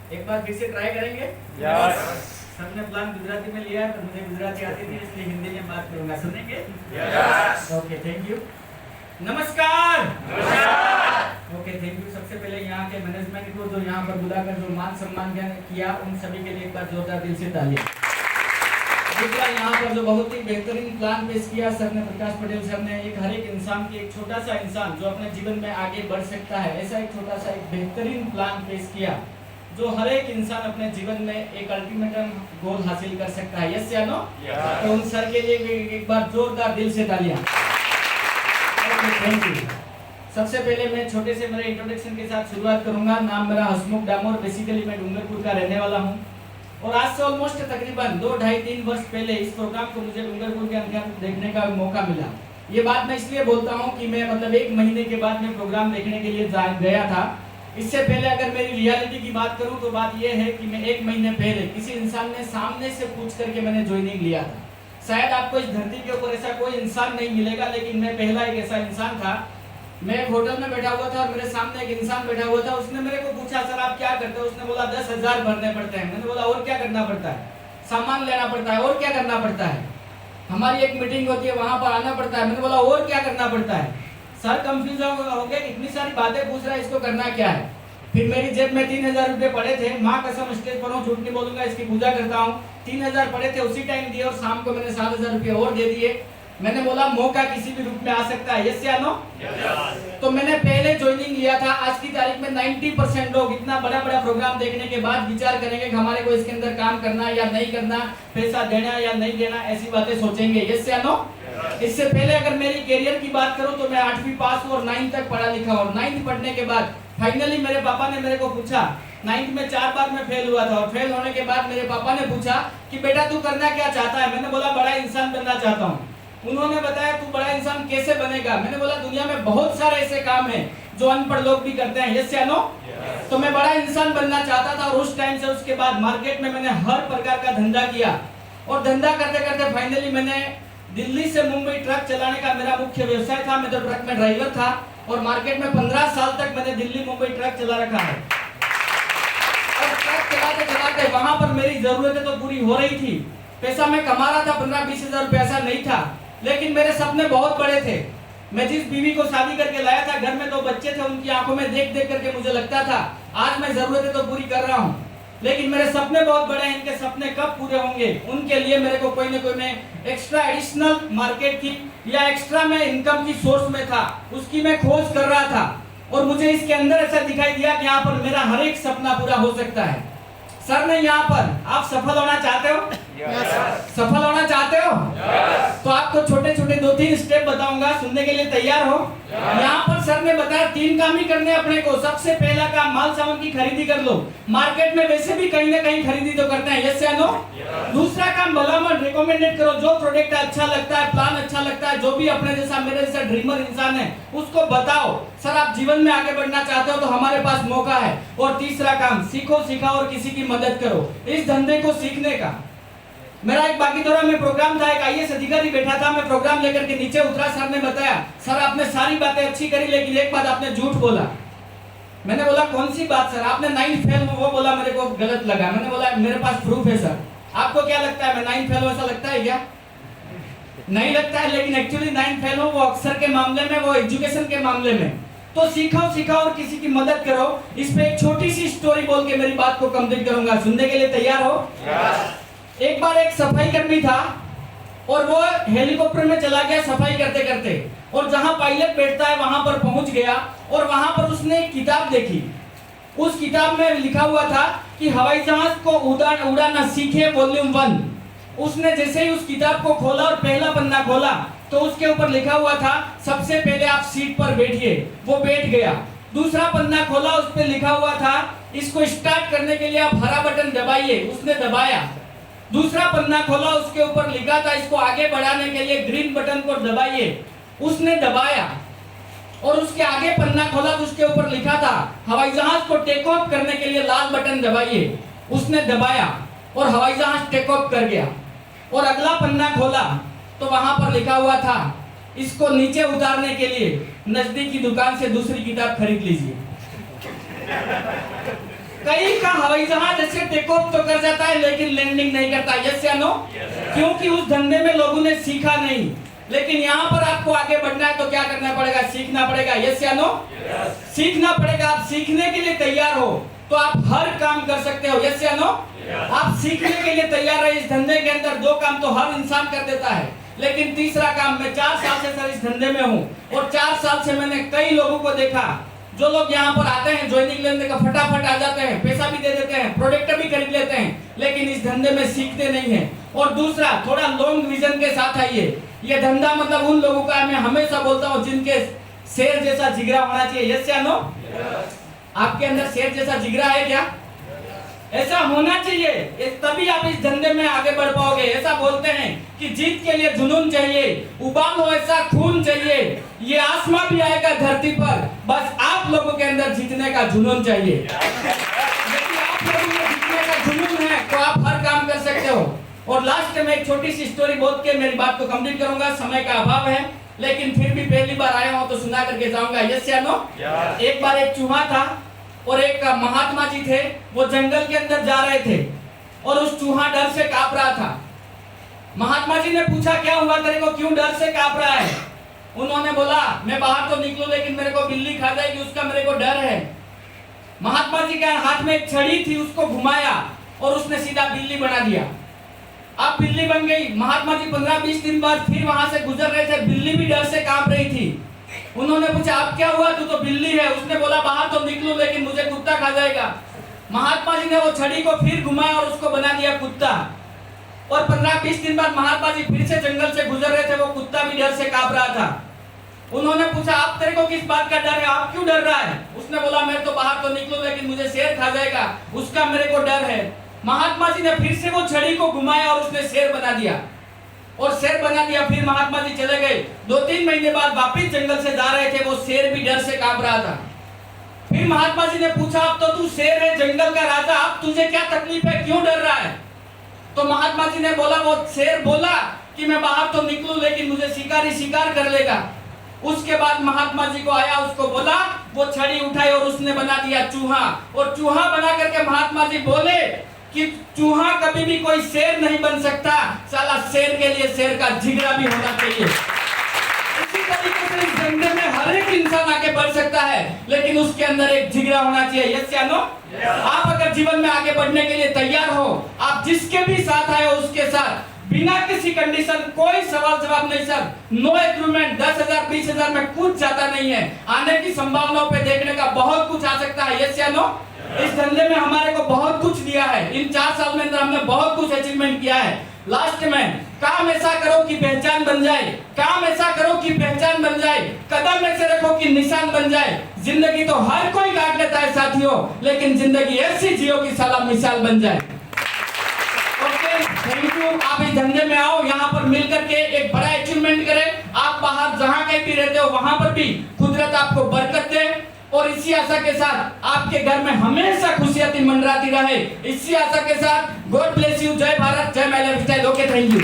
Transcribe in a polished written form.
एक बार फिर से ट्राई करेंगे। यस। सर ने प्लान गुजराती में लिया है पर मुझे गुजराती आती थी इसलिए हिंदी में बात करूंगा, सुनेंगे? यस। Okay, thank you. नमस्कार। नमस्कार। Okay, thank you. सबसे पहले यहाँ के मैनेजमेंट को जो यहाँ पर बुलाकर जो मान सम्मान किया उन सभी के लिए एक बार जोरदार दिल से तालियां। दूसरा, यहाँ पर जो बहुत ही बेहतरीन प्लान पेश किया सर ने, प्रकाश पटेल सर ने, एक हर एक इंसान की, एक छोटा सा इंसान जो अपने जीवन में आगे बढ़ सकता है, ऐसा एक छोटा सा एक बेहतरीन प्लान पेश किया जो हर एक इंसान अपने जीवन में एक अल्टीमेटम गोल हासिल कर सकता है। यस या नो? तो उन सर के लिए एक बार जोरदार दिल से तालियां। Thank you. सबसे पहले मैं छोटे से मेरे इंट्रोडक्शन के साथ शुरुआत करूंगा। नाम मेरा हसमुख डामोर, बेसिकली मैं डूंगरपुर का रहने वाला हूं और आज से ऑलमोस्ट तकरीबन 2, 2.5, 3 वर्ष पहले इस प्रोग्राम को मुझे डूंगरपुर के अंदर देखने का मौका मिला। ये बात मैं इसलिए बोलता हूं कि मैं मतलब 1 महीने के बाद मैं प्रोग्राम देखने के लिए गया था। इससे पहले अगर मेरी रियलिटी की बात करूं तो बात यह है कि मैं 1 महीने पहले किसी इंसान ने सामने से पूछ करके मैंने ज्वाइनिंग लिया था। शायद आपको इस धरती के ऊपर ऐसा कोई इंसान नहीं मिलेगा, लेकिन मैं पहला एक ऐसा इंसान था। मैं एक होटल में बैठा हुआ था और मेरे सामने एक इंसान बैठा हुआ था। उसने मेरे को पूछा, सर आप क्या करते हो? उसने बोला 10,000 भरने पड़ते हैं। मैंने बोला और क्या करना पड़ता है? सामान लेना पड़ता है। और क्या करना पड़ता है? हमारी एक मीटिंग होती है, वहां पर आना पड़ता है। मैंने बोला और क्या करना पड़ता है? सर कंफ्यूज हो गए, इतनी सारी बातें पूछ रहा है, इसको करना क्या है? फिर मेरी जेब में 3,000 रुपए पड़े थे। माँ कसम स्टेज पर हूँ, झूठ नहीं बोलूंगा, इसकी पूजा करता हूँ। 3,000 पड़े थे, उसी टाइम दिए और शाम को मैंने 7,000 रुपए और दे दिए। मैंने बोला मौका किसी भी रूप में आ सकता है। यस या नो? तो मैंने पहले ज्वाइनिंग लिया था। आज की तारीख में 90% लोग इतना बड़ा बड़ा प्रोग्राम देखने के बाद विचार करेंगे कि हमारे को इसके अंदर काम करना या नहीं करना, पैसा देना या नहीं देना, ऐसी बातें सोचेंगे। यस या नो? इससे पहले अगर मेरी कैरियर की बात करूं तो मैं 8वीं पास और 9th तक पढ़ा लिखा और 9th पढ़ने के बाद फाइनली मेरे पापा ने मेरे को पूछा, 9th में 4 बार मैं फेल हुआ था और फेल होने के बाद मेरे पापा ने पूछा कि बेटा तू करना क्या चाहता है? मैंने बोला बड़ा इंसान बनना चाहता हूँ। उन्होंने बताया तू बड़ा इंसान कैसे बनेगा? मैंने बोला दुनिया में बहुत सारे ऐसे काम हैं जो अनपढ़ लोग भी करते हैं। यस या नो? तो मैं बड़ा इंसान बनना चाहता था और उस टाइम से उसके बाद मार्केट में मैंने हर प्रकार का धंधा किया और धंधा करते करते फाइनली मैंने दिल्ली से मुंबई ट्रक चलाने का मेरा मुख्य व्यवसाय था। मैं तो ट्रक में ड्राइवर था और मार्केट में 15 साल तक मैंने दिल्ली मुंबई ट्रक चला रखा है। और ट्रक चलाते चलाते वहां पर मेरी जरूरतें तो पूरी हो रही थी, पैसा मैं कमा रहा था, 15-20 हजार रुपया ऐसा नहीं था, लेकिन मेरे सपने बहुत बड़े थे। मैं जिस बीवी को शादी करके लाया था, घर में 2 बच्चे थे, उनकी आंखों में देख देख करके मुझे लगता था आज मैं जरूरतें तो पूरी कर रहा हूँ, लेकिन मेरे सपने बहुत बड़े हैं। इनके सपने कब पूरे होंगे? उनके लिए मेरे को कोई ना कोई मैं एक्स्ट्रा एडिशनल मार्केट की या एक्स्ट्रा मैं इनकम की सोर्स में था, उसकी मैं खोज कर रहा था और मुझे इसके अंदर ऐसा दिखाई दिया कि यहाँ पर मेरा हर एक सपना पूरा हो सकता है। सर ने यहाँ पर आप सफल होना चाहते हो? सफल होना चाहते हो? तो आपको छोटे छोटे 2-3 स्टेप बताऊंगा, सुनने के लिए तैयार हो? यहाँ पर सर ने बताया 3 काम ही करने अपने को। सबसे पहला काम माल सामान की खरीदी कर लो। मार्केट में वैसे भी कहीं ना कहीं खरीदी तो करते हैं। यस या नो? दूसरा काम भला मत रिकमेंडेड करो। जो प्रोडक्ट अच्छा लगता है, प्लान अच्छा लगता है, जो भी अपने जैसा मेरे जैसा ड्रीमर इंसान है उसको बताओ सर आप जीवन में आगे बढ़ना चाहते हो तो हमारे पास मौका है। और तीसरा काम सीखो, सिखाओ और किसी की मदद करो। इस धंधे को सीखने का मेरा एक बागीदोरा में प्रोग्राम था, एक IAS अधिकारी बैठा था, मैं प्रोग्राम लेकर के नीचे उतरा। सर ने बताया सर आपने सारी बातें अच्छी करी लेकिन एक बात आपने झूठ बोला। मैंने बोला कौन सी बात सर? आपने 9th फेल वो बोला, मेरे को गलत लगा। मैंने बोला मेरे पास प्रूफ है सर। आपको क्या लगता है मैं 9th फेल हूं ऐसा लगता है क्या? नहीं लगता है, लेकिन एक्चुअली 9th फेल हूं वो अक्सर के मामले में, वो एजुकेशन के मामले में। तो सीखो, सिखाओ और किसी की मदद करो। इस पे एक छोटी सी स्टोरी बोल के मेरी बात को कंप्लीट करूंगा। सुनने के लिए तैयार हो? एक बार एक सफाई कर्मी था और वो हेलीकॉप्टर में चला गया सफाई करते करते और जहां पायलट बैठता है वहां पर पहुंच गया और वहां पर उसने एक किताब देखी। उस किताब में लिखा हुआ था कि हवाई जहाज को उड़ाना सीखे वॉल्यूम 1। उसने जैसे ही उस किताब को खोला और पहला पन्ना खोला तो उसके ऊपर लिखा हुआ था सबसे पहले आप सीट पर बैठिए। वो बैठ गया। दूसरा पन्ना खोला, उस पर लिखा हुआ था इसको स्टार्ट करने के लिए आप हरा बटन दबाइए। उसने दबाया। दूसरा पन्ना खोला, उसके ऊपर लिखा था इसको आगे बढ़ाने के लिए ग्रीन बटन को दबाइए। उसने दबाया। और उसके आगे पन्ना खोला तो उसके ऊपर लिखा था हवाई जहाज को टेक ऑफ करने के लिए लाल बटन दबाइए। उसने दबाया और हवाई जहाज टेक ऑफ कर गया। और अगला पन्ना खोला तो वहां पर लिखा हुआ था इसको नीचे उतारने के लिए नजदीक की दुकान से दूसरी किताब खरीद लीजिए। कई का हवाई जहाज ऐसे टेक ऑफ तो कर जाता है लेकिन लैंडिंग नहीं करता। यस या नो? क्योंकि उस धंधे में लोगों ने सीखा नहीं। लेकिन यहाँ पर आपको आगे बढ़ना है तो क्या करना पड़ेगा? सीखना पड़ेगा। यस या नो? सीखना पड़ेगा। आप सीखने के लिए तैयार हो तो आप हर काम कर सकते हो। यस या नो? आप सीखने के लिए तैयार है। इस धंधे के अंदर 2 काम तो हर इंसान कर देता है, लेकिन तीसरा काम, मैं 4 साल से सर इस धंधे में हूँ और 4 साल से मैंने कई लोगों को देखा जो लोग यहाँ पर आते हैं, ज्वाइनिंग लेने का फटाफट आ जाते हैं, पैसा भी दे देते हैं, प्रोडक्ट भी खरीद लेते हैं, लेकिन इस धंधे में सीखते नहीं हैं। और दूसरा, थोड़ा लॉन्ग विजन के साथ आइए। ये धंधा मतलब उन लोगों का, मैं हमेशा बोलता हूँ, जिनके शेर जैसा जिगरा होना चाहिए। यस या नो? आपके अंदर शेर जैसा जिगरा है क्या? ऐसा होना चाहिए, तभी आप इस धंधे में आगे बढ़ पाओगे। ऐसा बोलते हैं कि जीत के लिए जुनून चाहिए, उबाल हो ऐसा खून चाहिए, ये आसमां भी आएगा धरती पर, बस आप लोगों के अंदर जीतने का जुनून चाहिए। यदि आप लोगों में जीतने का जुनून है तो आप हर काम कर सकते हो। और लास्ट में एक छोटी सी स्टोरी बोल के मेरी बात को कंप्लीट करूंगा, समय का अभाव है, लेकिन फिर भी पहली बार आया हूं तो सुना करके जाऊंगा। यस या नो? एक बार एक चूहा था और एक महात्मा जी थे, वो जंगल के अंदर जा रहे थे और उस चूहा डर से कांप रहा था। महात्मा जी ने पूछा, क्या हुआ तेरे को, क्यों डर से कांप रहा है? उन्होंने बोला, मैं बाहर तो निकलूं लेकिन मेरे को बिल्ली खा जाएगी, उसका मेरे को डर है। महात्मा जी के हाथ में एक छड़ी थी, उसको घुमाया और उसने सीधा बिल्ली बना दिया। अब बिल्ली बन गई। महात्मा जी 15-20 दिन बाद फिर वहां से गुजर रहे थे, बिल्ली भी डर से कांप रही थी। उन्होंने पूछा, अब क्या हुआ, तू तो बिल्ली है? उसने बोला, बाहर तो निकलूं लेकिन मुझे कुत्ता खा जाएगा। महात्मा जी ने वो छड़ी को फिर घुमाया और उसको बना दिया कुत्ता। और 15-20 दिन बाद महात्मा जी फिर से जंगल से गुजर रहे थे, वो कुत्ता भी डर से कांप रहा था। उन्होंने पूछा, अब तेरे को किस बात का डर है, आप क्यों डर रहा है? उसने बोला, मैं तो बाहर तो निकलूं लेकिन मुझे शेर खा जाएगा, उसका मेरे को डर है। महात्मा जी ने फिर से वो छड़ी को घुमाया और उसने शेर बना दिया और शेर बना दिया। फिर महात्मा जी चले गए। 2-3 महीने बाद वापिस जंगल से जा रहे थे, वो शेर भी डर से कांप रहा था। फिर महात्मा जी ने पूछा, अब तो तू शेर है, जंगल का राजा, अब तुझे क्या तकलीफ है, क्यों डर रहा है? तो महात्मा जी ने बोला, वो शेर बोला कि मैं बाहर तो निकलूं लेकिन मुझे शिकारी शिकार कर लेगा। उसके बाद महात्मा जी को आया, उसको बोला, वो छड़ी उठाई और उसने बना दिया चूहा। और चूहा बना करके महात्मा जी बोले कि चूहा कभी भी कोई शेर नहीं बन सकता, साला शेर के लिए शेर का जिगरा भी होना चाहिए। इसी तरीके से इस धंधे में हर एक इंसान आगे बढ़ सकता है, लेकिन उसके अंदर एक जिगरा होना चाहिए। यस या नो? आप अगर जीवन में आगे बढ़ने के लिए तैयार हो, आप जिसके भी साथ आए हो उसके साथ बिना किसी कंडीशन, कोई सवाल जवाब नहीं सर, नो एग्रीमेंट, 10,000 20,000 में कुछ जाता नहीं है। आने की संभावनाओं पे देखने का बहुत कुछ आ सकता है। यस या नो? इस धंधे में हमारे को बहुत कुछ दिया है। इन 4 साल में अंदर हमने बहुत कुछ अचीवमेंट किया है। लास्ट में, काम ऐसा करो कि पहचान बन जाए, काम ऐसा करो कि पहचान बन जाए, कदम ऐसे रखो कि निशान बन जाए। जिंदगी तो हर कोई काट लेता है साथियों, लेकिन जिंदगी ऐसी जियो कि साला मिसाल बन जाए। Okay, thank you. आप इस धंधे में आओ, यहाँ पर मिल करके एक बड़ा अचीवमेंट करें। आप बाहर जहाँ कहीं भी रहते हो वहां पर भी कुदरत आपको बरकत दे, और इसी आशा के साथ आपके घर में हमेशा खुशियां मंडराती रहे। इसी आशा के साथ गॉड ब्लेस यू। जय भारत, जय my lifestyle. Okay, thank you.